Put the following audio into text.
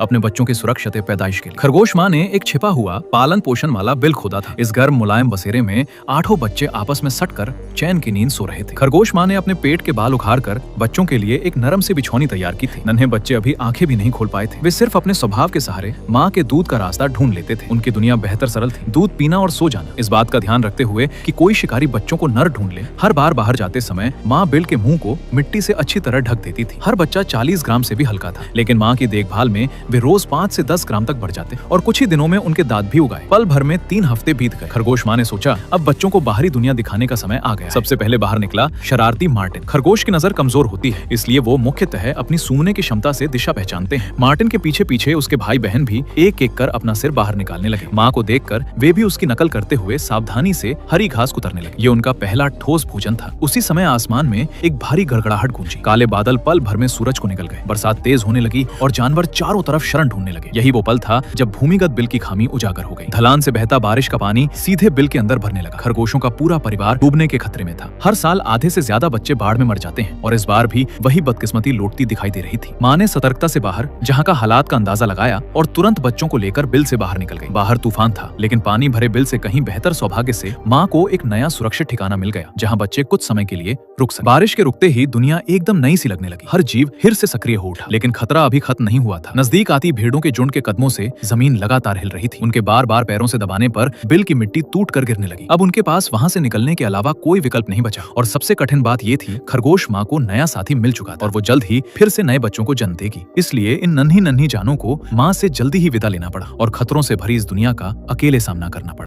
अपने बच्चों की सुरक्षित पैदाइश के लिए। खरगोश माँ ने एक छिपा हुआ पालन पोषण वाला बिल खोदा था। इस गर्म मुलायम बसेरे में 8 बच्चे आपस में सटकर चैन की नींद सो रहे थे। खरगोश माँ ने अपने पेट के बाल उखाड़कर बच्चों के लिए एक नरम सी बिछौनी तैयार की थी। नन्हे बच्चे अभी आंखें भी नहीं खोल पाए थे। वे सिर्फ अपने स्वभाव के सहारे माँ के दूध का रास्ता ढूंढ लेते थे। उनकी दुनिया बेहतर सरल थी, दूध पीना और सो जाना। इस बात का ध्यान रखते हुए कि कोई शिकारी बच्चों को न ढूंढ ले, हर बार बाहर जाते समय माँ बिल के मुंह को मिट्टी से अच्छी तरह ढक देती थी। हर बच्चा 40 ग्राम से भी हल्का था, लेकिन माँ की देखभाल में वे रोज 5 से 10 ग्राम तक बढ़ जाते और कुछ ही दिनों में उनके दांत भी उगाए। पल भर में 3 हफ्ते बीत गए। खरगोश माँ ने सोचा, अब बच्चों को बाहरी दुनिया दिखाने का समय आ गया। सबसे पहले बाहर निकला शरारती मार्टिन। खरगोश की नजर कमजोर होती है, इसलिए वो मुख्यतः अपनी सूंघने की क्षमता से दिशा पहचानते हैं। मार्टिन के पीछे पीछे उसके भाई बहन भी एक एक कर अपना सिर बाहर निकालने लगे। माँ को देखकर वे भी उसकी नकल करते हुए सावधानी से हरी घास कुतरने लगे। ये उनका पहला ठोस भोजन था। उसी समय आसमान में एक भारी गड़गड़ाहट गूंजी। काले बादल पल भर में सूरज को निकल गए। बरसात तेज होने लगी और जानवर चारों तरफ शरण ढूंढने लगे। यही वो पल था जब भूमिगत बिल की खामी उजागर हो गई। ढलान से बहता बारिश का पानी सीधे बिल के अंदर भरने लगा। खरगोशों का पूरा परिवार डूबने के खतरे में था। हर साल आधे से ज्यादा बच्चे बाढ़ में मर जाते हैं और इस बार भी वही बदकिस्मती लौटती दिखाई दे रही थी। माँ ने सतर्कता से बाहर जहाँ का हालात का अंदाजा लगाया और तुरंत बच्चों को लेकर बिल से बाहर निकल गई। बाहर तूफान था, लेकिन पानी भरे बिल से कहीं बेहतर सौभाग्य से माँ को एक नया सुरक्षित ठिकाना मिल गया, जहाँ बच्चे कुछ समय के लिए रुक सके। बारिश के रुकते ही दुनिया एकदम नई सी लगने लगी। हर जीव फिर से सक्रिय हो उठा, लेकिन खतरा अभी खत्म नहीं हुआ था। नजदीक आती भेड़ों के झुंड के कदमों से जमीन लगातार हिल रही थी। उनके बार बार पैरों से दबाने पर बिल की मिट्टी टूट कर गिरने लगी। अब उनके पास वहां से निकलने के अलावा कोई विकल्प नहीं बचा। और सबसे कठिन बात ये थी, खरगोश माँ को नया साथी मिल चुका था और वो जल्द ही फिर से नए बच्चों को जन्म देगी। इसलिए इन नन्ही नन्ही जानों को माँ से जल्दी ही विदा लेना पड़ा और खतरों से भरी इस दुनिया का अकेले सामना करना पड़ा।